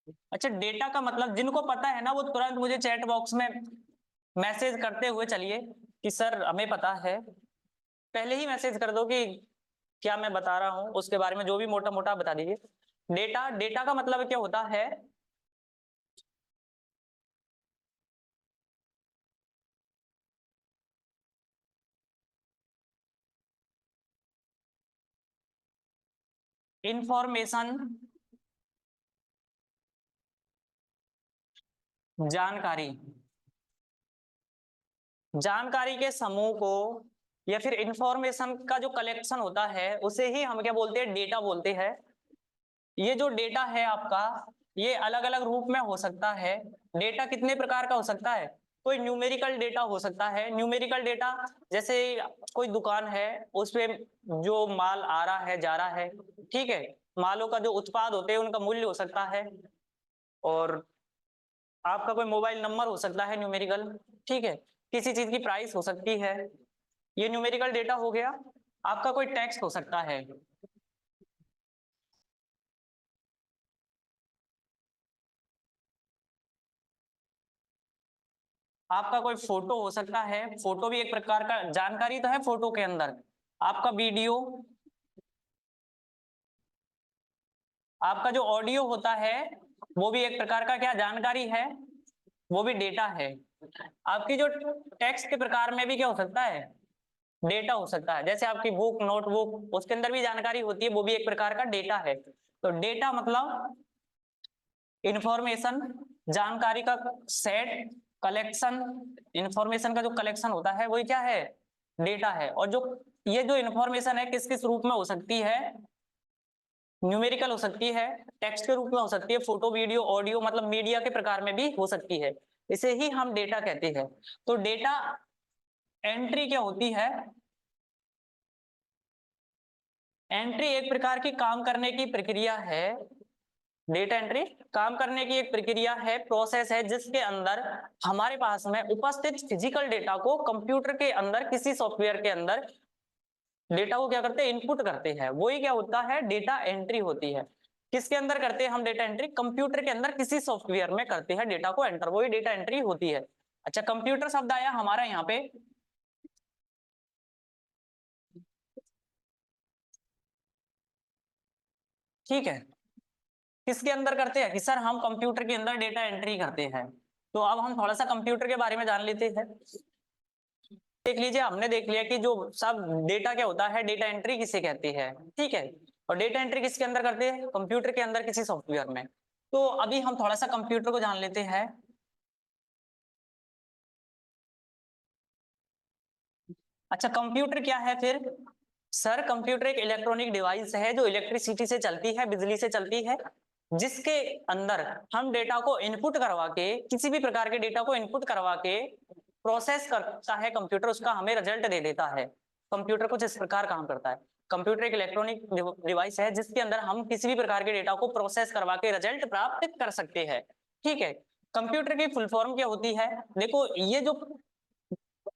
अच्छा, डेटा का मतलब जिनको पता है ना वो तुरंत मुझे चैट बॉक्स में मैसेज करते हुए चलिए कि सर हमें पता है, पहले ही मैसेज कर दो कि क्या मैं बता रहा हूं उसके बारे में जो भी मोटा मोटा बता दीजिए। डेटा, डेटा का मतलब क्या होता है? इंफॉर्मेशन, जानकारी, जानकारी के समूह को या फिर इंफॉर्मेशन का जो कलेक्शन होता है उसे ही हम क्या बोलते हैं? डेटा बोलते हैं। ये जो डेटा है आपका, ये अलग अलग रूप में हो सकता है। डेटा कितने प्रकार का हो सकता है? कोई न्यूमेरिकल डेटा हो सकता है। न्यूमेरिकल डेटा जैसे कोई दुकान है, उस पे जो माल आ रहा है जा रहा है, ठीक है, मालों का जो उत्पाद होते हैं उनका मूल्य हो सकता है। और आपका कोई मोबाइल नंबर हो सकता है न्यूमेरिकल, ठीक है, किसी चीज की प्राइस हो सकती है, ये न्यूमेरिकल डेटा हो गया। आपका कोई टेक्स्ट हो सकता है, आपका कोई फोटो हो सकता है, फोटो भी एक प्रकार का जानकारी तो है फोटो के अंदर। आपका वीडियो, आपका जो ऑडियो होता है वो भी एक प्रकार का क्या जानकारी है, वो भी डेटा है। आपकी जो टेक्स्ट के प्रकार में भी क्या हो सकता है? डेटा हो सकता है। जैसे आपकी बुक, नोटबुक, उसके अंदर भी जानकारी होती है, वो भी एक प्रकार का डेटा है। तो डेटा मतलब इंफॉर्मेशन, जानकारी का सेट, कलेक्शन, इंफॉर्मेशन का जो कलेक्शन होता है वही क्या है? डेटा है। और जो ये जो इंफॉर्मेशन है किस किस रूप में हो सकती है? न्यूमेरिकल हो सकती है, टेक्स्ट के रूप में हो सकती है, फोटो, वीडियो, ऑडियो, मतलब मीडिया के प्रकार में भी हो सकती है। इसे ही हम डेटा कहते हैं। तो डेटा एंट्री क्या होती है? एंट्री एक प्रकार की काम करने की प्रक्रिया है। डेटा एंट्री काम करने की एक प्रक्रिया है, प्रोसेस है, जिसके अंदर हमारे पास में उपस्थित फिजिकल डेटा को कंप्यूटर के अंदर किसी सॉफ्टवेयर के अंदर डेटा को क्या करते हैं? इनपुट करते हैं। वही क्या होता है? डेटा एंट्री होती है। किसके अंदर करते हैं हम डेटा एंट्री? कंप्यूटर के अंदर किसी सॉफ्टवेयर में करते हैं डेटा को एंटर, वही डेटा एंट्री होती है। अच्छा, कंप्यूटर शब्द आया हमारा यहाँ पे, ठीक है, किसके अंदर करते हैं कि सर हम कंप्यूटर के अंदर डेटा एंट्री करते हैं। तो अब हम थोड़ा सा कंप्यूटर के बारे में जान लेते हैं। देख लीजिए, हमने देख लिया कि जो सब डेटा क्या होता है, डेटा एंट्री किसे कहती है, ठीक है। और डेटा एंट्री किसके अंदर करते हैं? कंप्यूटर के अंदर किसी सॉफ्टवेयर में। तो अभी हम थोड़ा सा कंप्यूटर को जान लेते हैं। अच्छा, कंप्यूटर क्या है फिर? सर कंप्यूटर एक इलेक्ट्रॉनिक डिवाइस है जो इलेक्ट्रिसिटी से चलती है, बिजली से चलती है, जिसके अंदर हम डेटा को इनपुट करवा के, किसी भी प्रकार के डेटा को इनपुट करवा के प्रोसेस करता है कंप्यूटर, उसका हमें रिजल्ट दे देता है। कंप्यूटर कुछ इस प्रकार काम करता है। कंप्यूटर एक इलेक्ट्रॉनिक डिवाइस है जिसके अंदर हम किसी भी प्रकार के डेटा को प्रोसेस करवा के रिजल्ट प्राप्त कर सकते हैं, ठीक है। कंप्यूटर की फुल फॉर्म क्या होती है? देखो, ये जो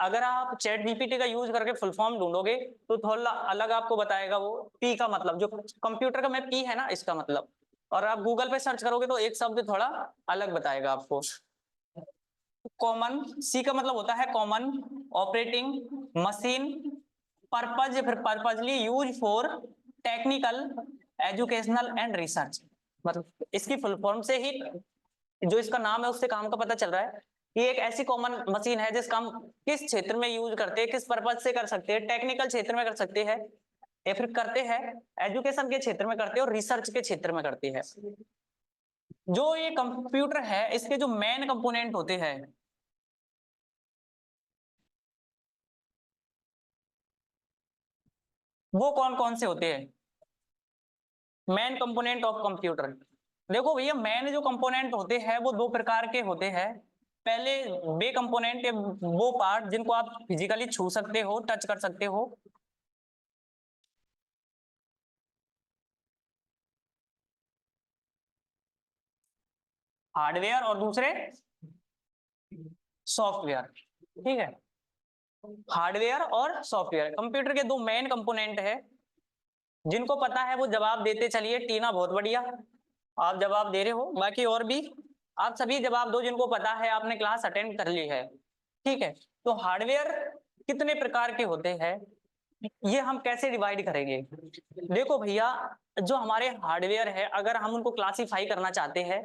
अगर आप चैट जीपीटी का यूज करके फुल फॉर्म ढूंढोगे तो थोड़ा अलग आपको बताएगा। वो पी का मतलब, जो कंप्यूटर का मैं पी है ना इसका मतलब, और आप गूगल पे सर्च करोगे तो एक शब्द थोड़ा अलग बताएगा आपको। कॉमन, सी का मतलब होता है कॉमन, ऑपरेटिंग मशीन, पर्पज या फिर purposely use for technical, educational and research. मतलब इसकी फुल फॉर्म से ही जो इसका नाम है उससे काम का पता चल रहा है कि एक ऐसी कॉमन मशीन है जिसका हम किस क्षेत्र में यूज करते हैं, किस पर्पज से कर सकते हैं, टेक्निकल क्षेत्र में कर सकते हैं या फिर करते हैं, एजुकेशन के क्षेत्र में करते हैं और रिसर्च के क्षेत्र में करते हैं। जो ये कंप्यूटर है इसके जो मेन कंपोनेंट होते हैं, वो कौन कौन से होते हैं? मेन कंपोनेंट ऑफ कंप्यूटर, देखो भैया, मेन जो कंपोनेंट होते हैं वो दो प्रकार के होते हैं। पहले वे कंपोनेंट, वो पार्ट जिनको आप फिजिकली छू सकते हो, टच कर सकते हो, हार्डवेयर, और दूसरे सॉफ्टवेयर, ठीक है। हार्डवेयर और सॉफ्टवेयर कंप्यूटर के दो मेन कंपोनेंट है। जिनको पता है वो जवाब देते चलिए, टीना बहुत बढ़िया। आप जवाब दे रहे हो, बाकी और भी आप सभी जवाब दो जिनको पता है, आपने क्लास अटेंड कर ली है, ठीक है। तो हार्डवेयर कितने प्रकार के होते हैं, ये हम कैसे डिवाइड करेंगे? देखो भैया, जो हमारे हार्डवेयर है अगर हम उनको क्लासिफाई करना चाहते हैं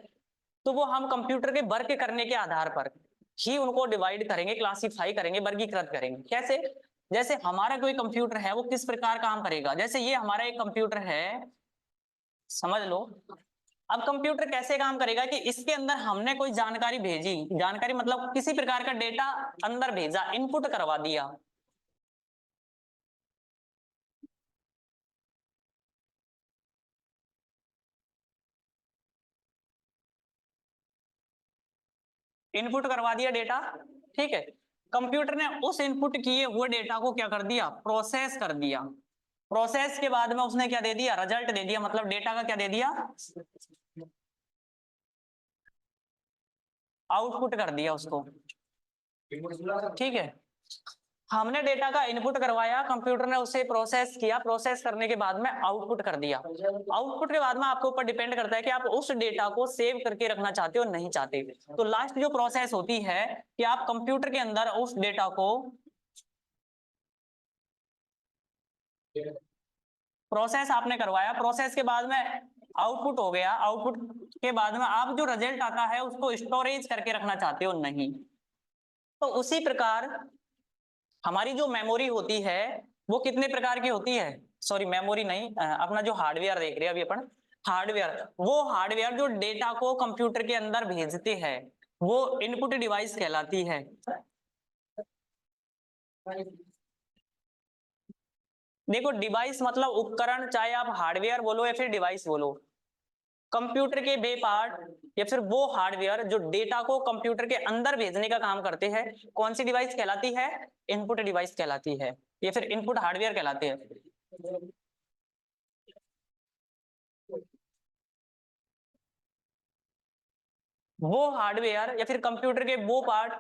तो वो हम कंप्यूटर के वर्क करने के आधार पर ही उनको डिवाइड करेंगे, क्लासिफाई करेंगे, वर्गीकृत करेंगे। कैसे? जैसे हमारा कोई कंप्यूटर है वो किस प्रकार काम करेगा, जैसे ये हमारा एक कंप्यूटर है, समझ लो। अब कंप्यूटर कैसे काम करेगा कि इसके अंदर हमने कोई जानकारी भेजी, जानकारी मतलब किसी प्रकार का डेटा अंदर भेजा, इनपुट करवा दिया, इनपुट करवा दिया डेटा, ठीक है। कंप्यूटर ने उस इनपुट किए हुए डेटा को क्या कर दिया, प्रोसेस कर दिया। प्रोसेस के बाद में उसने क्या दे दिया, रिजल्ट दे दिया, मतलब डेटा का क्या दे दिया, आउटपुट कर दिया उसको, ठीक है। हमने डेटा का इनपुट करवाया, कंप्यूटर ने उसे प्रोसेस किया, प्रोसेस करने के बाद में आउटपुट कर दिया। आउटपुट के बाद में आपके ऊपर डिपेंड करता है कि आप उस डेटा को सेव करके रखना चाहते हो नहीं चाहते। तो लास्ट जो प्रोसेस होती है कि आप कंप्यूटर के अंदर उस डेटा को प्रोसेस आपने करवाया, प्रोसेस के बाद में आउटपुट हो गया, आउटपुट के बाद में आप जो रिजल्ट आता है उसको स्टोरेज करके रखना चाहते हो नहीं। तो उसी प्रकार हमारी जो मेमोरी होती है वो कितने प्रकार की होती है, सॉरी मेमोरी नहीं, अपना जो हार्डवेयर देख रहे हैं अभी अपन, हार्डवेयर, वो हार्डवेयर जो डेटा को कंप्यूटर के अंदर भेजते हैं वो इनपुट डिवाइस कहलाती है। देखो डिवाइस मतलब उपकरण, चाहे आप हार्डवेयर बोलो या फिर डिवाइस बोलो, कंप्यूटर के वे पार्ट या फिर वो हार्डवेयर जो डेटा को कंप्यूटर के अंदर भेजने का काम करते हैं, कौन सी डिवाइस कहलाती है, इनपुट डिवाइस कहलाती है, या फिर इनपुट हार्डवेयर कहलाते हैं। वो हार्डवेयर या फिर कंप्यूटर के वो पार्ट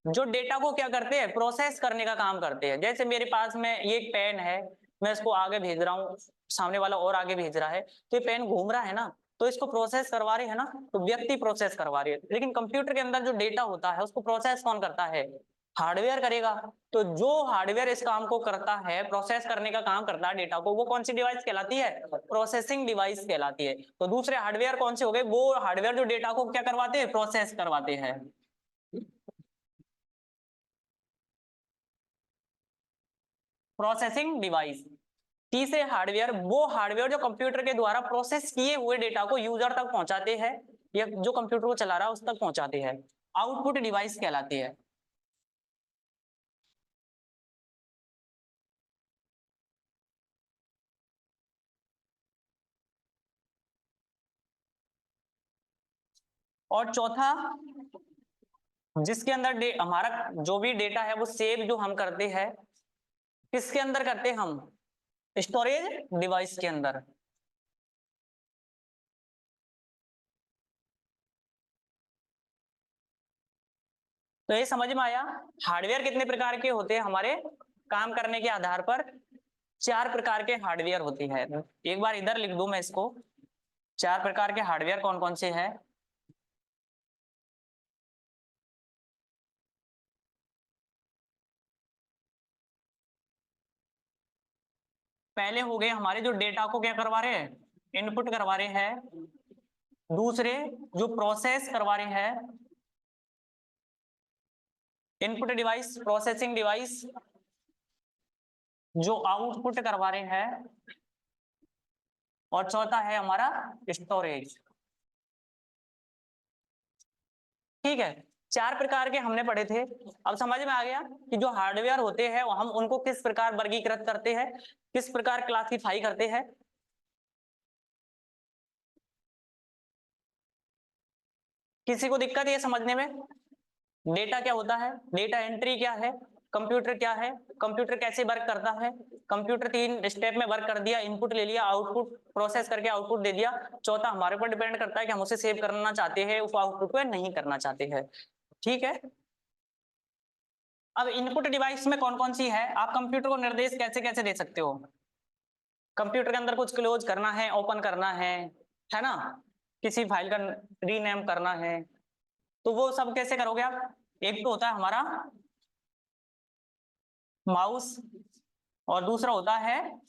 जो डेटा को क्या करते हैं, प्रोसेस करने का काम करते हैं। जैसे मेरे पास में ये एक पेन है, मैं इसको आगे भेज रहा हूँ, सामने वाला और आगे भेज रहा है, तो ये पेन घूम रहा है ना, तो इसको प्रोसेस करवा रही है ना, तो व्यक्ति प्रोसेस करवा रही है। लेकिन कंप्यूटर के अंदर जो डेटा होता है उसको प्रोसेस कौन करता है, हार्डवेयर करेगा। तो जो हार्डवेयर इस काम को करता है, प्रोसेस करने का काम करता है डेटा को, वो कौन सी डिवाइस कहलाती है, प्रोसेसिंग डिवाइस कहलाती है। तो दूसरे हार्डवेयर कौन से हो गए, वो हार्डवेयर जो डेटा को क्या करवाते हैं, प्रोसेस करवाते हैं। Processing device. तीसरे हार्डवेयर, वो हार्डवेयर जो कंप्यूटर के द्वारा प्रोसेस किए हुए डेटा को यूजर तक पहुंचाते हैं या जो कंप्यूटर को चला रहा है उस तक पहुंचाते हैं, आउटपुट डिवाइस कहलाती है। और चौथा, जिसके अंदर हमारा जो भी डेटा है वो सेव जो हम करते हैं, किसके अंदर करते हैं हम, स्टोरेज डिवाइस के अंदर। तो ये समझ में आया, हार्डवेयर कितने प्रकार के होते हैं हमारे काम करने के आधार पर, 4 प्रकार के हार्डवेयर होती है। एक बार इधर लिख दूं मैं इसको, 4 प्रकार के हार्डवेयर कौन कौन से हैं। पहले हो गए हमारे जो डेटा को क्या करवा रहे हैं, इनपुट करवा रहे हैं। दूसरे जो प्रोसेस करवा रहे हैं, इनपुट डिवाइस, प्रोसेसिंग डिवाइस। जो आउटपुट करवा रहे हैं, और चौथा है हमारा स्टोरेज। ठीक है, 4 प्रकार के हमने पढ़े थे। अब समझ में आ गया कि जो हार्डवेयर होते हैं हम उनको किस प्रकार वर्गीकृत करते हैं, किस प्रकार क्लासिफाई करते हैं। किसी को दिक्कत है समझने में, डेटा क्या होता है, डेटा एंट्री क्या है, कंप्यूटर क्या है, कंप्यूटर कैसे वर्क करता है। कंप्यूटर 3 स्टेप में वर्क कर दिया, इनपुट ले लिया, आउटपुट प्रोसेस करके आउटपुट दे दिया। चौथा हमारे ऊपर डिपेंड करता है कि हम उसे सेव करना चाहते हैं उस आउटपुट को या नहीं करना चाहते हैं। ठीक है। अब इनपुट डिवाइस में कौन कौन सी है, आप कंप्यूटर को निर्देश कैसे कैसे दे सकते हो। कंप्यूटर के अंदर कुछ क्लोज करना है, ओपन करना है ना, किसी फाइल का रीनेम करना है, तो वो सब कैसे करोगे आप? एक तो होता है हमारा माउस और दूसरा होता है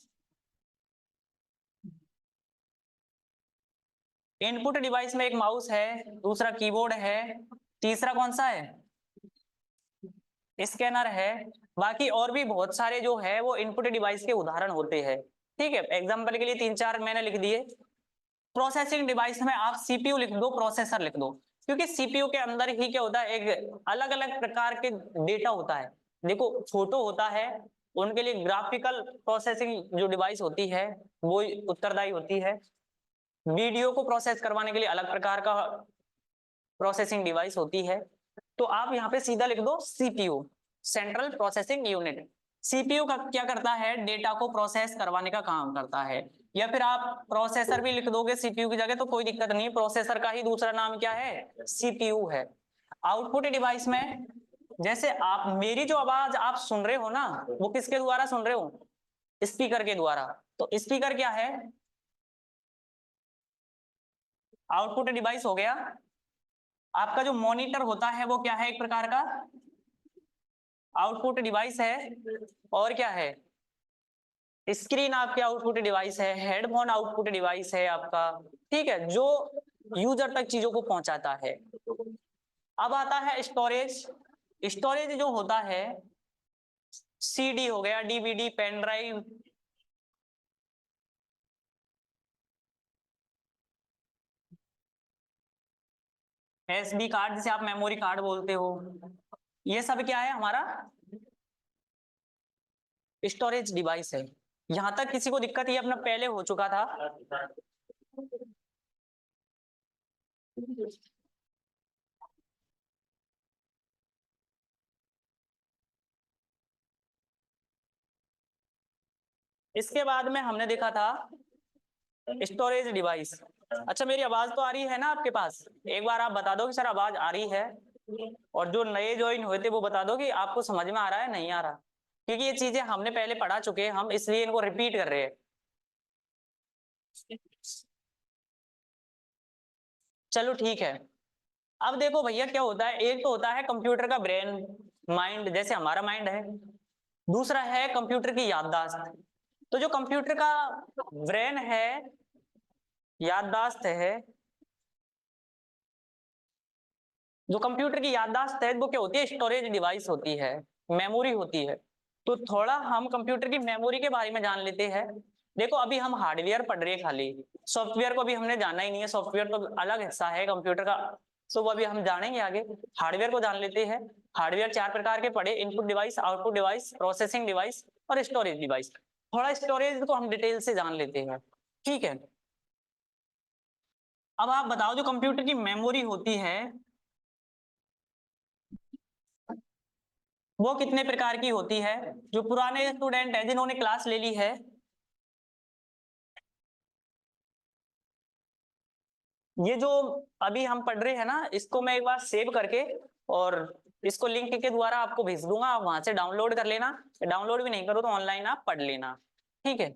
इनपुट डिवाइस में एक माउस है, दूसरा कीबोर्ड है, तीसरा कौन सा है? स्कैनर है। बाकी और भी बहुत सारे जो है वो इनपुट डिवाइस के उदाहरण होते हैं। ठीक है, एग्जांपल के लिए 3-4 मैंने लिख दिए। प्रोसेसिंग डिवाइस में आप सीपीयू लिख दो, प्रोसेसर लिख दो, क्योंकि सीपीयू के अंदर ही क्या होता है, एक अलग अलग प्रकार के डेटा होता है। देखो, फोटो होता है, उनके लिए ग्राफिकल प्रोसेसिंग जो डिवाइस होती है वो उत्तरदायी होती है। वीडियो को प्रोसेस करवाने के लिए अलग प्रकार का प्रोसेसिंग डिवाइस होती है। तो आप यहाँ पे सीधा लिख दो CPU, central processing unit. CPU का क्या करता है? डेटा को प्रोसेस करवाने का काम करता है। या फिर आप प्रोसेसर भी लिख दोगे सीपीयू की जगह तो कोई दिक्कत नहीं, प्रोसेसर का ही दूसरा नाम क्या है? सीपीयू है। आउटपुट डिवाइस में जैसे आप मेरी जो आवाज आप सुन रहे हो ना, वो किसके द्वारा सुन रहे हो? स्पीकर के द्वारा। तो स्पीकर क्या है? आउटपुट डिवाइस हो गया। आपका जो मॉनिटर होता है वो क्या है? एक प्रकार का आउटपुट डिवाइस है। और क्या है? स्क्रीन आपके आउटपुट डिवाइस है, हेडफोन आउटपुट डिवाइस है आपका। ठीक है, जो यूजर तक चीजों को पहुंचाता है। अब आता है स्टोरेज। स्टोरेज जो होता है, सीडी हो गया, DVD, pen drive, SD card जिसे आप मेमोरी कार्ड बोलते हो, ये सब क्या है? हमारा स्टोरेज डिवाइस है। यहां तक किसी को दिक्कत? ये अपना पहले हो चुका था। इसके बाद में हमने देखा था स्टोरेज डिवाइस। अच्छा, मेरी आवाज तो आ रही है ना आपके पास? एक बार आप बता दो कि सर आवाज आ रही है, और जो नए ज्वाइन हुए थे वो बता दो कि आपको समझ में आ रहा है नहीं आ रहा, क्योंकि ये चीजें हमने पहले पढ़ा चुके हैं, हम इसलिए इनको रिपीट कर रहे हैं। चलो ठीक है। अब देखो भैया क्या होता है, एक तो होता है कंप्यूटर का ब्रेन, माइंड, जैसे हमारा माइंड है। दूसरा है कंप्यूटर की याददाश्त। तो जो कंप्यूटर का ब्रेन है, याददाश्त है, जो कंप्यूटर की याददाश्त है वो क्या होती है? स्टोरेज डिवाइस होती है, मेमोरी होती है। तो थोड़ा हम कंप्यूटर की मेमोरी के बारे में जान लेते हैं। देखो, अभी हम हार्डवेयर पढ़ रहे हैं खाली, सॉफ्टवेयर को भी हमने जाना ही नहीं है। सॉफ्टवेयर तो अलग हिस्सा है कंप्यूटर का, तो वो अभी हम जानेंगे आगे। हार्डवेयर को जान लेते हैं। हार्डवेयर 4 प्रकार के पढ़े: input device, output device, processing device और स्टोरेज डिवाइस। थोड़ा स्टोरेज को हम डिटेल से जान लेते हैं। ठीक है, अब आप बताओ, जो कंप्यूटर की मेमोरी होती है वो कितने प्रकार की होती है? जो पुराने स्टूडेंट हैं जिन्होंने क्लास ले ली है, ये जो अभी हम पढ़ रहे हैं ना, इसको मैं एक बार सेव करके और इसको लिंक के द्वारा आपको भेज दूंगा, आप वहां से डाउनलोड कर लेना। डाउनलोड भी नहीं करो तो ऑनलाइन आप पढ़ लेना। ठीक है,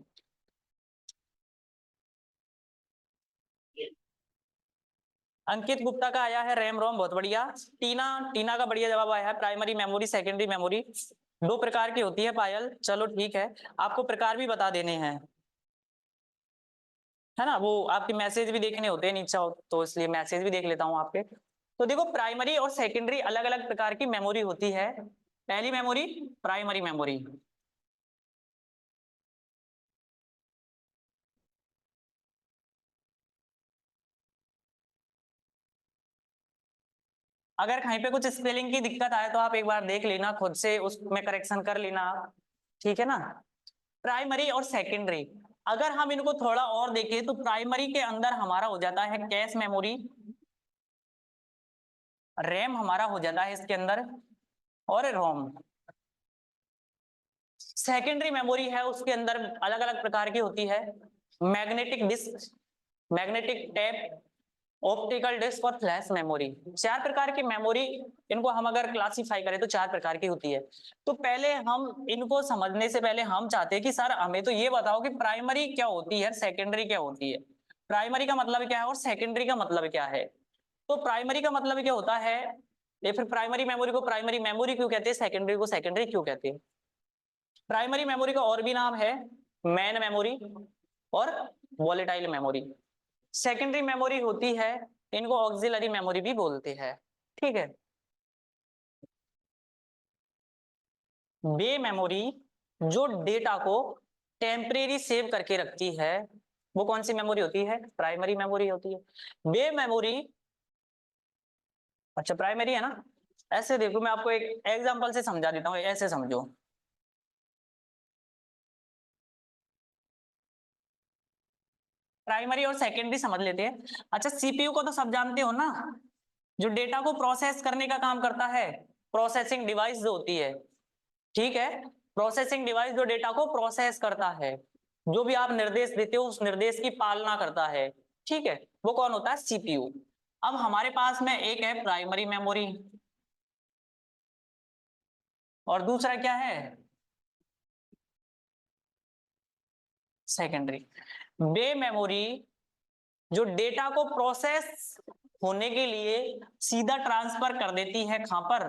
अंकित गुप्ता का आया है रैम रोम, बहुत बढ़िया। टीना टीना का बढ़िया जवाब आया है, प्राइमरी मेमोरी, सेकेंडरी मेमोरी 2 प्रकार की होती है। पायल, चलो ठीक है, आपको प्रकार भी बता देने हैं, है ना? वो आपके मैसेज भी देखने होते हैं नीचे, तो इसलिए मैसेज भी देख लेता हूँ आपके। तो देखो, प्राइमरी और सेकेंडरी अलग अलग प्रकार की मेमोरी होती है। पहली मेमोरी प्राइमरी मेमोरी। अगर कहीं पे कुछ स्पेलिंग की दिक्कत आए तो आप एक बार देख लेना खुद से, उसमें करेक्शन कर लेना आप। ठीक है ना? प्राइमरी और सेकेंडरी, अगर हम इनको थोड़ा और देखें तो प्राइमरी के अंदर हमारा हो जाता है कैश मेमोरी, रैम हमारा हो जाता है इसके अंदर, और रोम। सेकेंडरी मेमोरी है, उसके अंदर अलग अलग प्रकार की होती है: magnetic disk, magnetic tape, optical disk और फ्लैश मेमोरी। 4 प्रकार की मेमोरी, इनको हम अगर क्लासिफाई करें तो 4 प्रकार की होती है। तो पहले हम इनको समझने से पहले हम चाहते हैं कि सर हमें तो ये बताओ कि प्राइमरी क्या होती है, सेकेंडरी क्या होती है। प्राइमरी का मतलब क्या है और सेकेंडरी का मतलब क्या है? तो प्राइमरी का मतलब क्या होता है, या फिर प्राइमरी मेमोरी को प्राइमरी मेमोरी क्यों कहते हैं, सेकेंडरी को सेकेंडरी क्यों कहते हैं? प्राइमरी मेमोरी का और भी नाम है मेन मेमोरी और वॉलेटाइल मेमोरी। सेकेंडरी मेमोरी होती है, इनको ऑक्सिलरी मेमोरी भी बोलते हैं। ठीक है। वे मेमोरी जो डेटा को टेम्परेरी सेव करके रखती है, वो कौन सी मेमोरी होती है? प्राइमरी मेमोरी होती है। वे मेमोरी, अच्छा प्राइमरी है ना। ऐसे देखो, मैं आपको एक एग्जांपल से समझा देता हूँ, ऐसे समझो। प्राइमरी और सेकेंडरी समझ लेते हैं। अच्छा, सीपीयू को तो सब जानते हो ना, जो डेटा को प्रोसेस करने का काम करता है, प्रोसेसिंग डिवाइस जो होती है। ठीक है। प्रोसेसिंग डिवाइस जो डेटा को प्रोसेस करता है, जो भी आप निर्देश देते हो उस निर्देश की पालना करता है। ठीक है, वो कौन होता है? सीपीयू। अब हमारे पास में एक है प्राइमरी मेमोरी, और दूसरा क्या है? सेकेंडरी। वे मेमोरी जो डेटा को प्रोसेस होने के लिए सीधा ट्रांसफर कर देती है, कहां पर?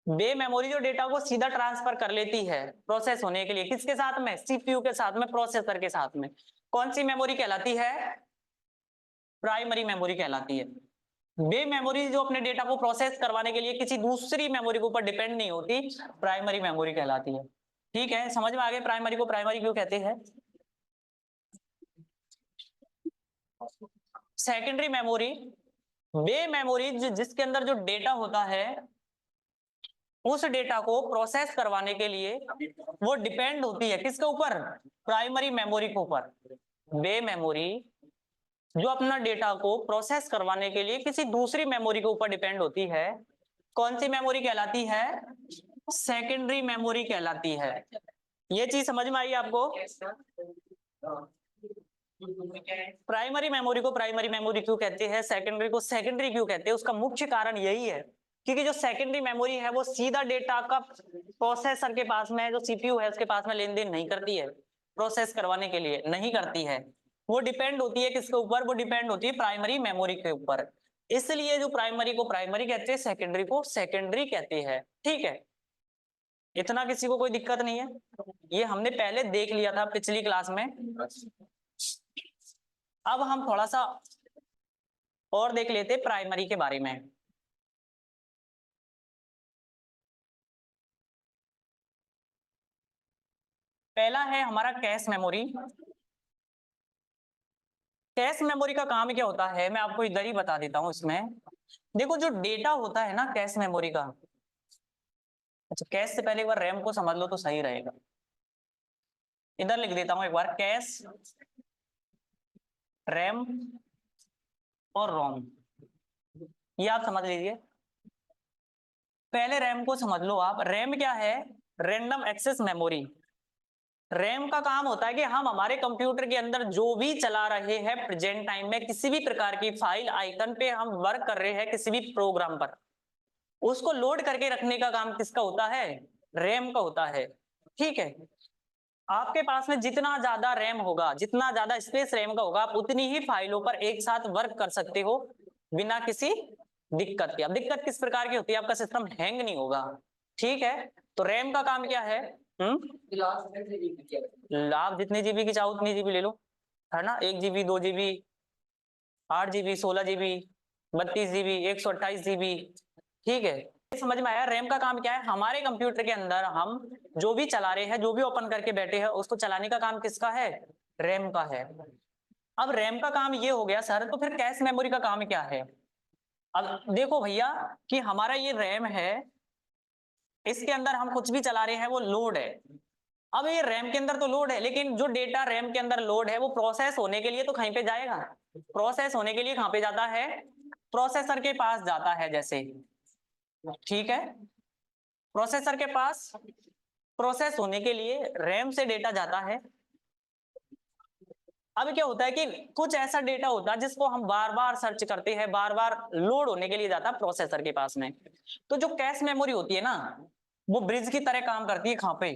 वे मेमोरी जो डेटा को सीधा ट्रांसफर कर लेती है प्रोसेस होने के लिए, किसके साथ में? सीपीयू के साथ में, प्रोसेसर के साथ में। कौन सी मेमोरी कहलाती है? प्राइमरी मेमोरी कहलाती है। वे मेमोरी जो अपने डेटा को प्रोसेस करवाने के लिए किसी दूसरी मेमोरी के ऊपर डिपेंड नहीं होती, प्राइमरी मेमोरी कहलाती है। ठीक है, समझ में आ गया प्राइमरी को प्राइमरी क्यों कहते हैं? सेकेंडरी मेमोरी वे मेमोरी जिसके अंदर जो डेटा होता है, उस डेटा को प्रोसेस करवाने के लिए वो डिपेंड होती है किसके ऊपर? प्राइमरी मेमोरी के ऊपर। वे मेमोरी जो अपना डेटा को प्रोसेस करवाने के लिए किसी दूसरी मेमोरी के ऊपर डिपेंड होती है, कौन सी मेमोरी कहलाती है? सेकेंडरी मेमोरी कहलाती है। ये चीज समझ में आई आपको? प्राइमरी मेमोरी को प्राइमरी मेमोरी क्यों कहते हैं, सेकेंडरी को सेकेंडरी क्यों कहते हैं? उसका मुख्य कारण यही है, क्योंकि जो सेकेंडरी मेमोरी है वो सीधा डेटा का प्रोसेसर के पास में, जो सीपीयू है उसके पास में लेन देन नहीं करती है, प्रोसेस करवाने के लिए नहीं करती है। वो डिपेंड होती है किसके ऊपर? वो डिपेंड होती है प्राइमरी मेमोरी के ऊपर। इसलिए जो प्राइमरी को प्राइमरी कहते हैं, सेकेंडरी को सेकेंडरी कहते हैं। ठीक है, इतना किसी को कोई दिक्कत नहीं है? ये हमने पहले देख लिया था पिछली क्लास में। अब हम थोड़ा सा और देख लेते प्राइमरी के बारे में। पहला है हमारा कैश मेमोरी। कैश मेमोरी का काम क्या होता है, मैं आपको इधर ही बता देता हूं। इसमें देखो, जो डेटा होता है ना कैश मेमोरी का, अच्छा कैश से पहले एक बार रैम को समझ लो तो सही रहेगा। इधर लिख देता हूं एक बार, कैश, रैम और रोम, ये आप समझ लीजिए। पहले रैम को समझ लो आप। रैम क्या है? Random access memory. रैम का काम होता है कि हम हमारे कंप्यूटर के अंदर जो भी चला रहे हैं प्रेजेंट टाइम में, किसी भी प्रकार की फाइल आइकन पे हम वर्क कर रहे हैं, किसी भी प्रोग्राम पर, उसको लोड करके रखने का काम किसका होता है? रैम का होता है। ठीक है, आपके पास में जितना ज्यादा रैम होगा, जितना ज्यादा स्पेस रैम का होगा, आप उतनी ही फाइलों पर एक साथ वर्क कर सकते हो बिना किसी दिक्कत के। अब दिक्कत किस प्रकार की होती है? आपका सिस्टम हैंग नहीं होगा। ठीक है, तो रैम का काम क्या है? आप जितनी जीबी की चाहो उतनी जीबी ले लो, है ना। 1 GB, 2 GB, 8 GB, 16 GB, 32 GB, 128 GB। ठीक है, समझ में आया? रैम का काम क्या है? हमारे कंप्यूटर के अंदर हम जो भी चला रहे हैं, जो भी ओपन करके बैठे हैं, उसको चलाने का काम किसका है? रैम का है। अब रैम का काम ये हो गया सर, तो फिर कैश मेमोरी का काम क्या है? अब देखो भैया कि हमारा ये रैम है, इसके अंदर हम कुछ भी चला रहे हैं वो लोड है। अब ये रैम के अंदर तो लोड है, लेकिन जो डेटा रैम के अंदर लोड है वो प्रोसेस होने के लिए तो कहीं पे जाएगा। प्रोसेस होने के लिए कहां पे जाता है? प्रोसेसर के पास जाता है जैसे। ठीक है, प्रोसेसर के पास प्रोसेस होने के लिए रैम से डेटा जाता है। अब क्या होता है कि कुछ ऐसा डेटा होता है जिसको हम बार बार सर्च करते हैं, बार बार लोड होने के लिए जाता है प्रोसेसर के पास में। तो जो कैश मेमोरी होती है ना, वो ब्रिज की तरह काम करती है। कहां पे?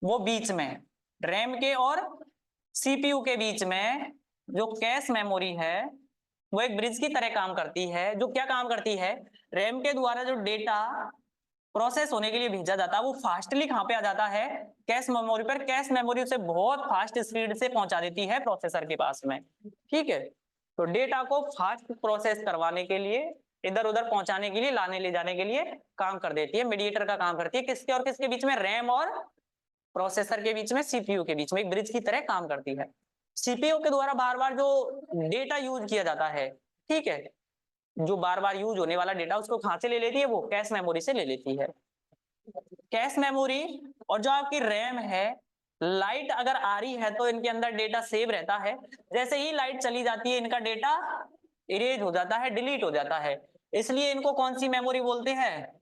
वो बीच में रैम के और सीपीयू के बीच में जो कैश मेमोरी है वो एक ब्रिज की तरह काम करती है। जो क्या काम करती है, रैम के द्वारा जो डेटा प्रोसेस होने के लिए भेजा जाता है वो फास्टली कहां पे आ जाता है, कैश मेमोरी पर। कैश मेमोरी उसे बहुत फास्ट स्पीड से पहुंचा देती है प्रोसेसर के पास में। ठीक है, तो डेटा को फास्ट प्रोसेस करवाने के लिए, इधर उधर पहुंचाने के लिए, लाने ले जाने के लिए काम कर देती है, मीडिएटर का काम करती है। किसके और किसके बीच में, रैम और प्रोसेसर के बीच में, सीपीयू के बीच में, एक ब्रिज की तरह काम करती है। सीपीयू के द्वारा बार बार जो डेटा यूज किया जाता है, ठीक है, जो बार बार यूज होने वाला डेटा उसको कहां से ले लेती है, वो कैश मेमोरी से ले लेती है। कैश मेमोरी और जो आपकी रैम है, लाइट अगर आ रही है तो इनके अंदर डेटा सेव रहता है, जैसे ही लाइट चली जाती है इनका डेटा इरेज हो जाता है, डिलीट हो जाता है। इसलिए इनको कौन सी मेमोरी बोलते हैं,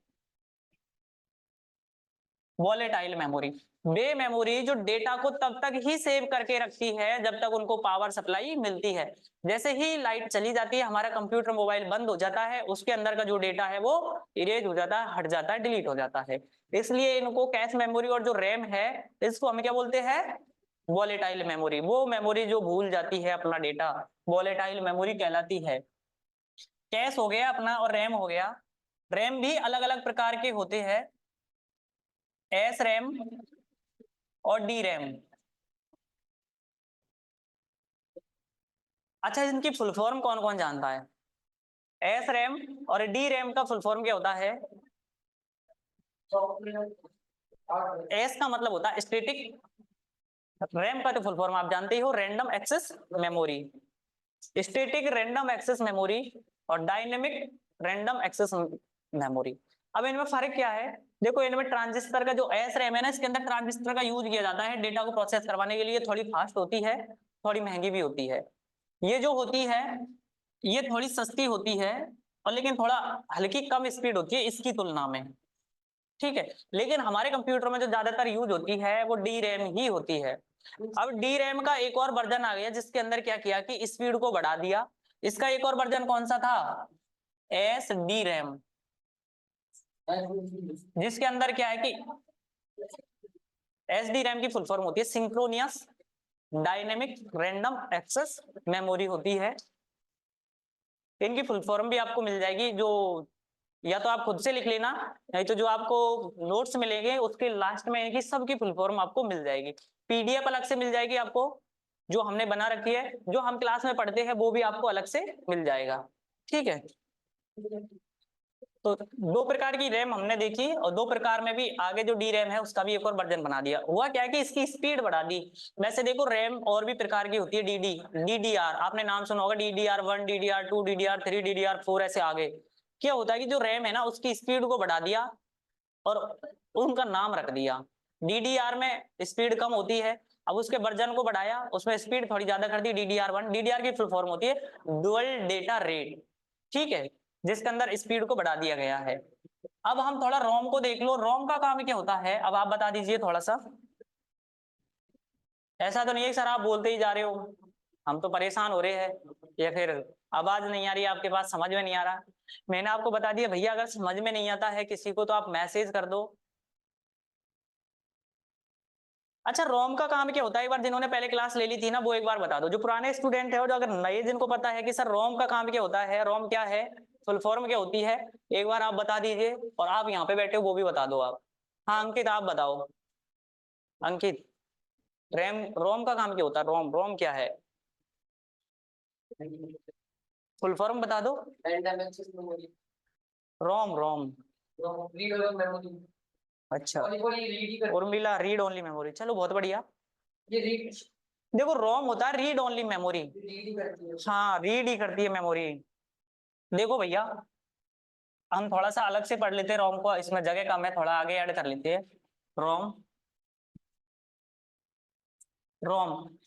वॉलेटाइल मेमोरी। वे मेमोरी जो डेटा को तब तक ही सेव करके रखती है जब तक उनको पावर सप्लाई मिलती है। जैसे ही लाइट चली जाती है, हमारा कंप्यूटर मोबाइल बंद हो जाता है, उसके अंदर का जो डेटा है वो इरेज हो जाता है, हट जाता है, डिलीट हो जाता है। इसलिए इनको कैश मेमोरी और जो रैम है इसको हम क्या बोलते हैं, वॉलेटाइल मेमोरी। वो मेमोरी जो भूल जाती है अपना डेटा, वॉलेटाइल मेमोरी कहलाती है। कैश हो गया अपना और रैम हो गया। रैम भी अलग अलग प्रकार के होते हैं, एस रैम और डी रैम। अच्छा, इनकी फुल फॉर्म कौन कौन जानता है, एस रैम और डी रैम का फुल फॉर्म क्या होता है। एस का मतलब होता है स्टैटिक, रैम का तो फुल फॉर्म आप जानते ही हो, random access memory. Static random access memory और डायनेमिक रैंडम एक्सेस मेमोरी। अब इनमें फर्क क्या है, देखो इनमें ट्रांजिस्टर का जो एस रैम है ना, इसके अंदर ट्रांजिस्टर का यूज किया जाता है डेटा को प्रोसेस करवाने के लिए। थोड़ी फास्ट होती है, थोड़ी महंगी भी होती है। ये जो होती है ये थोड़ी सस्ती होती है, और लेकिन थोड़ा हल्की कम स्पीड होती है इसकी तुलना में। ठीक है, लेकिन हमारे कंप्यूटर में जो ज्यादातर यूज होती है वो डी रैम ही होती है। अब डी रैम का एक और वर्जन आ गया जिसके अंदर क्या किया कि स्पीड को बढ़ा दिया। इसका एक और वर्जन कौन सा था, एस डी रैम, जिसके अंदर क्या है कि एस डी रैम की फुल फॉर्म होती है synchronous dynamic random access memory होती है। इनकी फुल फॉर्म भी आपको मिल जाएगी, जो या तो आप खुद से लिख लेना, नहीं तो जो आपको नोट्स मिलेंगे उसके लास्ट में इनकी सबकी फुल फॉर्म आपको मिल जाएगी। पीडीएफ अलग से मिल जाएगी आपको, जो हमने बना रखी है, जो हम क्लास में पढ़ते हैं वो भी आपको अलग से मिल जाएगा। ठीक है, तो दो प्रकार की रैम हमने देखी, और दो प्रकार में भी आगे जो डी रैम है उसका भी एक और वर्जन बना दिया। हुआ क्या है कि इसकी स्पीड बढ़ा दी। वैसे देखो रैम और भी प्रकार की होती है, डीडीआर, आपने नाम सुना होगा, DDR1, DDR2, DDR3, DDR4, ऐसे आगे। क्या होता है कि जो रैम है ना उसकी स्पीड को बढ़ा दिया और उनका नाम रख दिया। डीडीआर में स्पीड कम होती है, अब उसके वर्जन को बढ़ाया, उसमें स्पीड थोड़ी ज्यादा कर दी, DDR1। डीडीआर की फुल फॉर्म होती है डुअल डेटा रेट। ठीक है, जिसके अंदर स्पीड को बढ़ा दिया गया है। अब हम थोड़ा रोम को देख लो, रोम का काम क्या होता है, अब आप बता दीजिए थोड़ा सा। ऐसा तो नहीं है सर आप बोलते ही जा रहे हो, हम तो परेशान हो रहे हैं, या फिर आवाज नहीं आ रही है आपके पास, समझ में नहीं आ रहा। मैंने आपको बता दिया भैया, अगर समझ में नहीं आता है किसी को तो आप मैसेज कर दो। अच्छा, रोम का काम क्या होता है, एक बार जिन्होंने पहले क्लास ले ली थी ना वो एक बार बता दो, जो पुराने स्टूडेंट है और जो अगर नए जिनको पता है कि सर रोम का काम क्या होता है, रोम क्या है, फुल फॉर्म क्या होती है, एक बार आप बता दीजिए। और आप यहाँ पे बैठे हो वो भी बता दो आप। हाँ अंकित आप बताओ, अंकित, रैम रोम का काम क्या होता है, रोम रोम क्या है, फुल फॉर्म बता दो। रोम रोम अच्छा, उर्मिला रीड ओनली मेमोरी, चलो बहुत बढ़िया। ये रीड, देखो रोम होता है रीड ओनली मेमोरी, हाँ रीड ही करती है मेमोरी। देखो भैया, हम थोड़ा सा अलग से पढ़ लेते हैं रोम को, इसमें जगह कम है, थोड़ा आगे ऐड कर लेते हैं। रोम, रोम,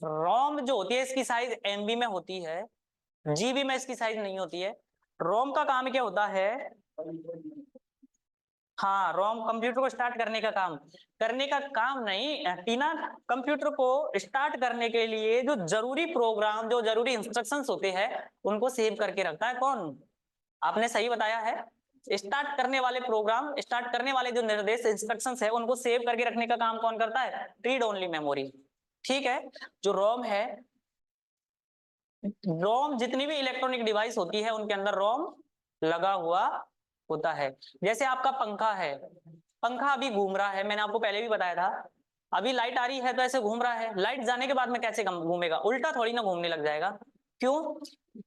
रोम जो होती है इसकी साइज एमबी में होती है, जीबी में इसकी साइज नहीं होती है। रोम का काम क्या होता है, हाँ रोम कंप्यूटर को स्टार्ट करने का काम नहीं, टीना, कंप्यूटर को स्टार्ट करने के लिए जो जरूरी प्रोग्राम, जो जरूरी इंस्ट्रक्शंस होते हैं उनको सेव करके रखता है कौन, आपने सही बताया है, स्टार्ट करने वाले प्रोग्राम, स्टार्ट करने वाले जो निर्देश इंस्ट्रक्शंस है उनको सेव करके रखने का काम कौन करता है? Read only memory. ठीक है, जो रोम है, रोम जितनी भी इलेक्ट्रॉनिक डिवाइस होती है उनके अंदर रोम लगा हुआ होता है। जैसे आपका पंखा है, पंखा अभी घूम रहा है, मैंने आपको पहले भी बताया था, अभी लाइट आ रही है तो ऐसे घूम रहा है, लाइट जाने के बाद में कैसे घूमेगा? उल्टा थोड़ी ना घूमने लग जाएगा। क्यों?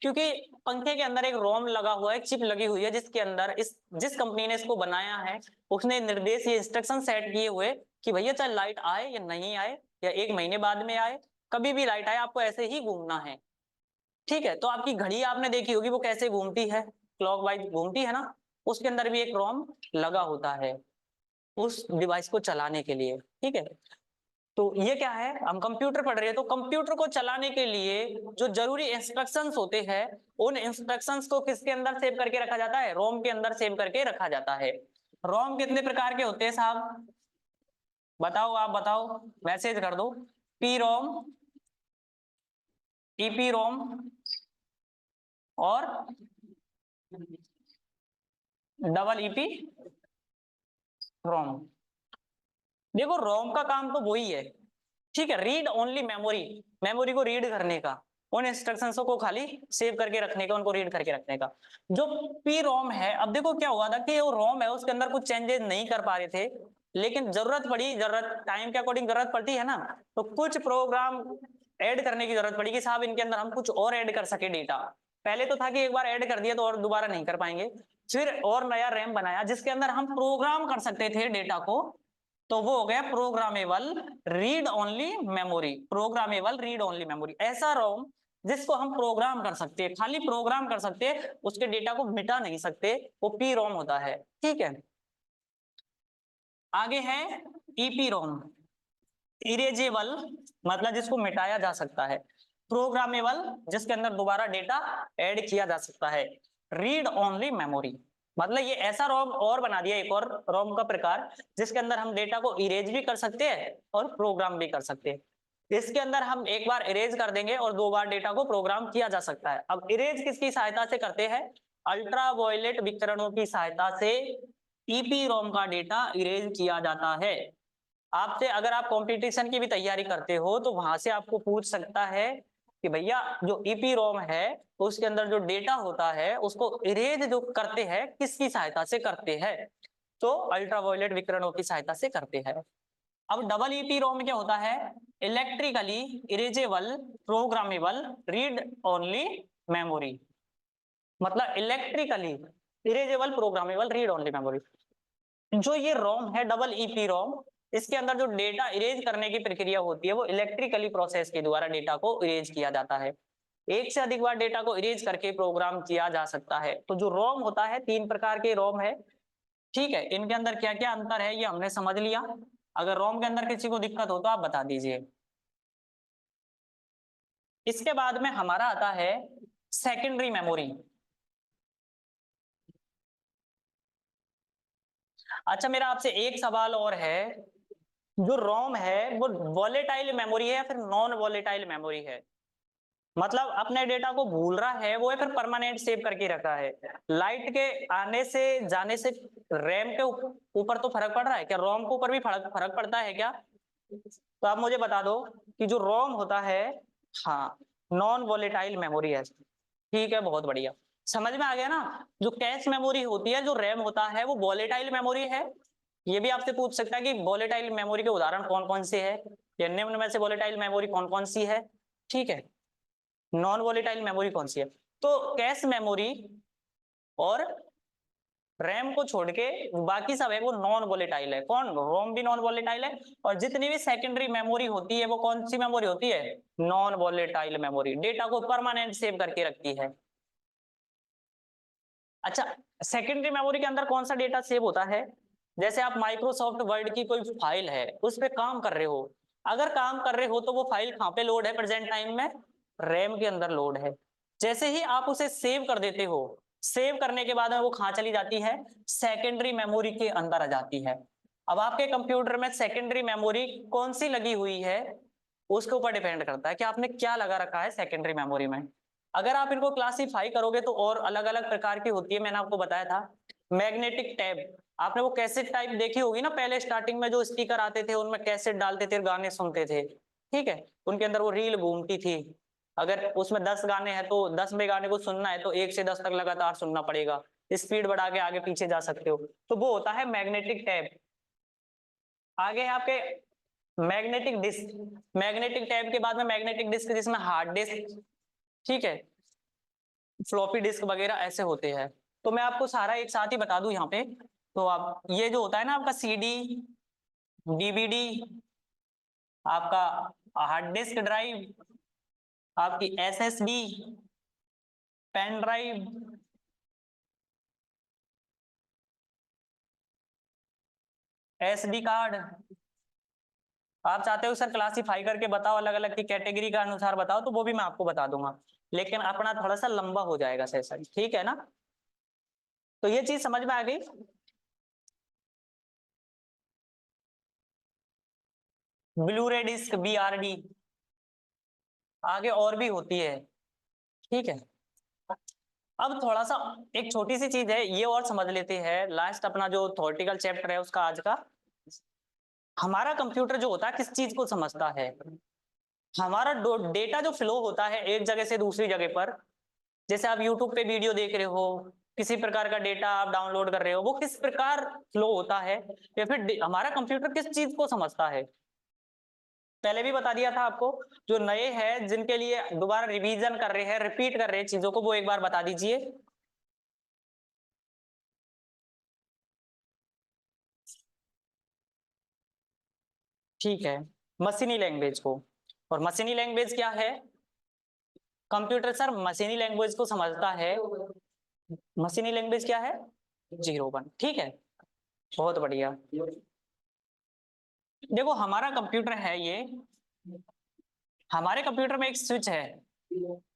क्योंकि पंखे के अंदर एक रोम लगा हुआ है, एक चिप लगी हुई है, जिसके अंदर इस जिस कंपनी ने इसको बनाया है उसने निर्देश, ये इंस्ट्रक्शन सेट किए हुए कि भैया चाहे लाइट आए या नहीं आए या 1 महीने बाद में आए, कभी भी लाइट आए आपको ऐसे ही घूमना है। ठीक है, तो आपकी घड़ी आपने देखी होगी वो कैसे घूमती है, क्लॉकवाइज घूमती है ना, उसके अंदर भी एक रोम लगा होता है उस डिवाइस को चलाने के लिए। ठीक है, तो ये क्या है, हम कंप्यूटर पढ़ रहे हैं, तो कंप्यूटर को चलाने के लिए जो जरूरी इंस्ट्रक्शंस होते हैं उन इंस्ट्रक्शंस को किसके अंदर सेव करके रखा जाता है? रोम के अंदर सेव करके रखा जाता है। रोम कितने प्रकार के होते हैं साहब? बताओ, आप बताओ, मैसेज कर दो। पी रोम, ईपी रोम और डबल ईपी रोम। देखो रोम का काम तो वही है, ठीक है, रीड ओनली मेमोरी, मेमोरी को रीड करने का, उन इंस्ट्रक्शंस को खाली सेव करके रखने का, उनको रीड करके रखने का। जो पी रोम है, अब देखो क्या हुआ था कि वो रोम है उसके अंदर कुछ चेंजेस नहीं कर पा रहे थे, लेकिन जरूरत पड़ी, जरूरत टाइम के अकॉर्डिंग जरूरत पड़ती है ना, तो कुछ प्रोग्राम ऐड करने की जरूरत पड़ी कि साहब इनके अंदर हम कुछ और ऐड कर सके डेटा। पहले तो था कि एक बार ऐड कर दिया तो और दोबारा नहीं कर पाएंगे, फिर और नया रैम बनाया जिसके अंदर हम प्रोग्राम कर सकते थे डेटा को, तो वो हो गया programmable read only memory. Programmable read only memory, ऐसा रोम जिसको हम प्रोग्राम कर सकते हैं, खाली प्रोग्राम कर सकते हैं, उसके डेटा को मिटा नहीं सकते, वो पी रोम होता है। ठीक है, आगे है ईपी रोम, इरेजेबल मतलब जिसको मिटाया जा सकता है, प्रोग्रामेबल जिसके अंदर दोबारा डेटा ऐड किया जा सकता है, रीड ओनली मेमोरी मतलब ये ऐसा रोम और बना दिया, एक और रोम का प्रकार जिसके अंदर हम डेटा को इरेज भी कर सकते हैं और प्रोग्राम भी कर सकते हैं। इसके अंदर हम एक बार इरेज कर देंगे और 2 बार डेटा को प्रोग्राम किया जा सकता है। अब इरेज किसकी सहायता से करते हैं? अल्ट्रा वायलेट विकिरणों की सहायता से ईपी रोम का डेटा इरेज किया जाता है। आपसे अगर आप कंपटीशन की भी तैयारी करते हो तो वहां से आपको पूछ सकता है कि भैया जो ईपी रोम है उसके अंदर जो डेटा होता है उसको इरेज जो करते हैं किसकी सहायता से करते हैं? तो अल्ट्रावायलेट विकिरणों की सहायता से करते हैं। अब डबल ईपी रोम क्या होता है? Electrically erasable programmable read only memory, मतलब electrically erasable programmable read only memory. जो ये रोम है डबल ईपी रोम, इसके अंदर जो डेटा इरेज करने की प्रक्रिया होती है वो इलेक्ट्रिकली प्रोसेस के द्वारा डेटा को इरेज किया जाता है। एक से अधिक बार डेटा को इरेज करके प्रोग्राम किया जा सकता है। तो जो रोम होता है 3 प्रकार के रोम है। ठीक है, इनके अंदर क्या क्या अंतर है ये हमने समझ लिया। अगर रोम के अंदर किसी को दिक्कत हो तो आप बता दीजिए। इसके बाद में हमारा आता है सेकेंडरी मेमोरी। अच्छा, मेरा आपसे एक सवाल और है, जो रोम है वो वॉलेटाइल मेमोरी है या फिर नॉन वॉलेटाइल मेमोरी है? मतलब अपने डेटा को भूल रहा है वो, या फिर परमानेंट सेव करके रखा है? लाइट के आने से जाने से रैम के ऊपर तो फर्क पड़ रहा है क्या? रोम के ऊपर भी फर्क पड़ता है क्या? तो आप मुझे बता दो कि जो रोम होता है, हाँ, नॉन वॉलेटाइल मेमोरी है। ठीक है, बहुत बढ़िया, समझ में आ गया ना। जो कैश मेमोरी होती है, जो रैम होता है, वो वॉलेटाइल मेमोरी है। ये भी आपसे पूछ सकता है कि वॉलेटाइल मेमोरी के उदाहरण कौन कौन से है, या निम्न में से वॉलेटाइल मेमोरी कौन कौन सी है? ठीक है, नॉन वॉलेटाइल मेमोरी कौन सी है? तो कैश मेमोरी और रैम को छोड़ के बाकी सब है वो नॉन वॉलेटाइल है। कौन? रोम भी नॉन वॉलेटाइल है, और जितनी भी सेकेंडरी मेमोरी होती है वो कौन सी मेमोरी होती है? नॉन वॉलेटाइल मेमोरी, डेटा को परमानेंट सेव करके रखती है। अच्छा, सेकेंडरी मेमोरी के अंदर कौन सा डेटा सेव होता है? जैसे आप माइक्रोसॉफ्ट वर्ड की कोई फाइल है उस पर काम कर रहे हो, अगर काम कर रहे हो तो वो फाइल कहाँ पे लोड है प्रेजेंट टाइम में? रैम के अंदर लोड है। जैसे ही आप उसे सेव कर देते हो, सेव करने के बाद में वो कहाँ चली जाती है? सेकेंडरी मेमोरी के अंदर आ जाती है। अब आपके कंप्यूटर में सेकेंडरी मेमोरी कौन सी लगी हुई है उसके ऊपर डिपेंड करता है कि आपने क्या लगा रखा है सेकेंडरी मेमोरी में। अगर आप इनको क्लासिफाई करोगे तो और अलग अलग प्रकार की होती है, मैंने आपको बताया था। मैग्नेटिक टैब, आपने वो कैसेट टाइप देखी होगी ना, पहले स्टार्टिंग में जो स्पीकर आते थे उनमें कैसेट डालते थे, गाने सुनते थे, ठीक है, उनके अंदर वो रील घूमती थी। अगर उसमें 10 गाने हैं तो 10वें गाने को सुनना है तो 1 से 10 तक लगातार सुनना पड़ेगा, स्पीड बढ़ा के आगे पीछे जा सकते हो, तो वो होता है मैग्नेटिक टैब। आगे है आपके मैग्नेटिक डिस्क, मैग्नेटिक टैब के बाद में मैग्नेटिक डिस्क जिसमें हार्ड डिस्क, ठीक है, फ्लॉपी डिस्क वगैरह ऐसे होते हैं। तो मैं आपको सारा एक साथ ही बता दूं यहाँ पे, तो आप ये जो होता है ना आपका सीडी, डीवीडी, आपका हार्ड डिस्क ड्राइव, आपकी SSD, pen drive, SD card, आप चाहते हो सर क्लासिफाई करके बताओ अलग अलग की कैटेगरी का अनुसार बताओ, तो वो भी मैं आपको बता दूंगा, लेकिन अपना थोड़ा सा लंबा हो जाएगा सेशन, ठीक है ना। तो ये चीज समझ में आ गई। ब्लू रे डिस्क, बीआरडी, आगे और भी होती है, ठीक है। अब थोड़ा सा एक छोटी सी चीज है ये और समझ लेते हैं, लास्ट अपना जो थ्योरेटिकल चैप्टर है उसका आज का। हमारा कंप्यूटर जो होता है किस चीज को समझता है, हमारा डेटा जो फ्लो होता है एक जगह से दूसरी जगह पर, जैसे आप यूट्यूब पे वीडियो देख रहे हो, किसी प्रकार का डेटा आप डाउनलोड कर रहे हो, वो किस प्रकार फ्लो होता है, या फिर हमारा कंप्यूटर किस चीज को समझता है। पहले भी बता दिया था आपको, जो नए हैं जिनके लिए दोबारा रिवीजन कर रहे हैं, रिपीट कर रहे हैं चीजों को, वो एक बार बता दीजिए। ठीक है, मशीनी लैंग्वेज को। और मशीनी लैंग्वेज क्या है, कंप्यूटर सर मशीनी लैंग्वेज को समझता है, मशीनी लैंग्वेज क्या है, 0 1, ठीक है, बहुत बढ़िया। देखो हमारा कंप्यूटर है ये, हमारे कंप्यूटर में एक स्विच है,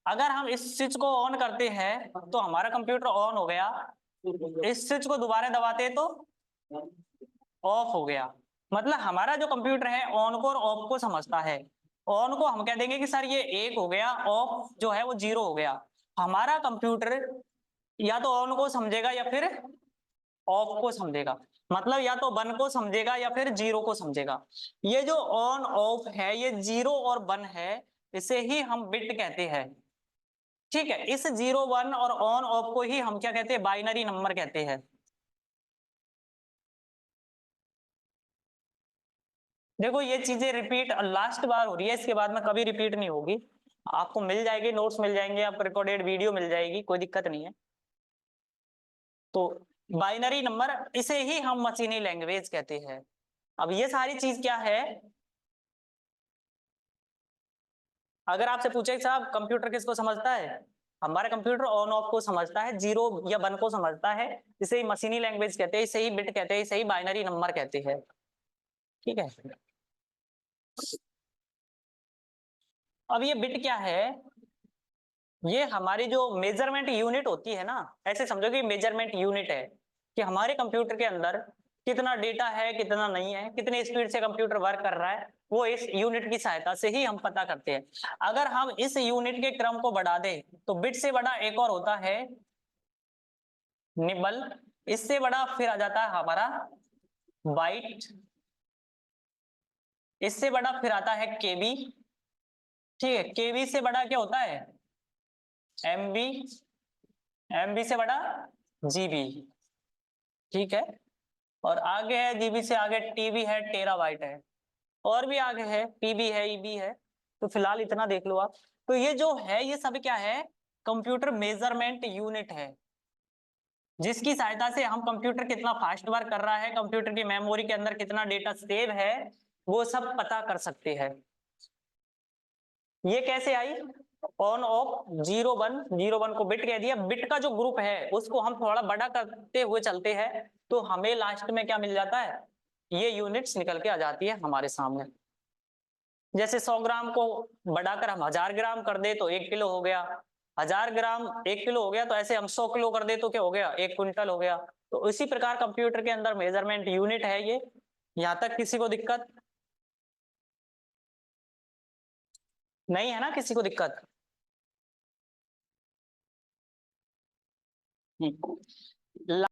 अगर हम इस स्विच को ऑन करते हैं तो हमारा कंप्यूटर ऑन हो गया, इस स्विच को दोबारा दबाते हैं तो ऑफ हो गया। मतलब हमारा जो कंप्यूटर है ऑन को और ऑफ को समझता है। ऑन को हम कह देंगे कि सर ये 1 हो गया, ऑफ जो है वो 0 हो गया। हमारा कंप्यूटर या तो ऑन को समझेगा या फिर ऑफ को समझेगा, मतलब या तो 1 को समझेगा या फिर 0 को समझेगा। ये जो ऑन ऑफ है ये 0 और 1 है, इसे ही हम बिट कहते हैं, ठीक है। इस 0 1 और ऑन ऑफ को ही हम क्या कहते हैं, बाइनरी नंबर कहते हैं। देखो ये चीजें रिपीट लास्ट बार हो रही है, इसके बाद में कभी रिपीट नहीं होगी, आपको मिल जाएगी, नोट्स मिल जाएंगे, आपको रिकॉर्डेड वीडियो मिल जाएगी, कोई दिक्कत नहीं है। तो बाइनरी नंबर, इसे ही हम मशीनी लैंग्वेज कहते हैं। अब ये सारी चीज क्या है, अगर आपसे पूछे साहब कंप्यूटर किसको समझता है, हमारा कंप्यूटर ऑन ऑफ को समझता है, 0 या 1 को समझता है, इसे ही मशीनी लैंग्वेज कहते हैं, इसे ही बिट कहते हैं, इसे ही बाइनरी नंबर कहते हैं, ठीक है। अब ये बिट क्या है, ये हमारी जो मेजरमेंट यूनिट होती है ना, ऐसे समझो कि मेजरमेंट यूनिट है कि हमारे कंप्यूटर के अंदर कितना डेटा है कितना नहीं है, कितनी स्पीड से कंप्यूटर वर्क कर रहा है, वो इस यूनिट की सहायता से ही हम पता करते हैं। अगर हम इस यूनिट के क्रम को बढ़ा दें तो बिट से बड़ा एक और होता है निबल, इससे बड़ा फिर आ जाता है हमारा बाइट, इससे बड़ा फिर आता है केबी, ठीक है, केबी से बड़ा क्या होता है एमबी, एमबी से बड़ा जीबी, ठीक है। और आगे है जीबी से आगे टीबी है, टेराबाइट है, और भी आगे है पीबी है, ईबी है। तो फिलहाल इतना देख लो आप। तो ये जो है ये सब क्या है, कंप्यूटर मेजरमेंट यूनिट है, जिसकी सहायता से हम कंप्यूटर कितना फास्ट वर्क कर रहा है, कंप्यूटर की मेमोरी के अंदर कितना डेटा सेव है, वो सब पता कर सकते हैं। ये कैसे आई, ऑन ऑफ 0 1 को बिट कह दिया, बिट का जो ग्रुप है उसको हम थोड़ा बड़ा करते हुए चलते हैं, तो हमें लास्ट में क्या मिल जाता है, ये यूनिट्स निकल के आ जाती है हमारे सामने। जैसे 100 ग्राम को बढ़ाकर हम 1000 ग्राम कर दे तो 1 किलो हो गया, 1000 ग्राम 1 किलो हो गया, तो ऐसे हम 100 किलो कर दे तो क्या हो गया, 1 क्विंटल हो गया। तो इसी प्रकार कंप्यूटर के अंदर मेजरमेंट यूनिट है ये। यहाँ तक किसी को दिक्कत नहीं है ना, किसी को दिक्कत।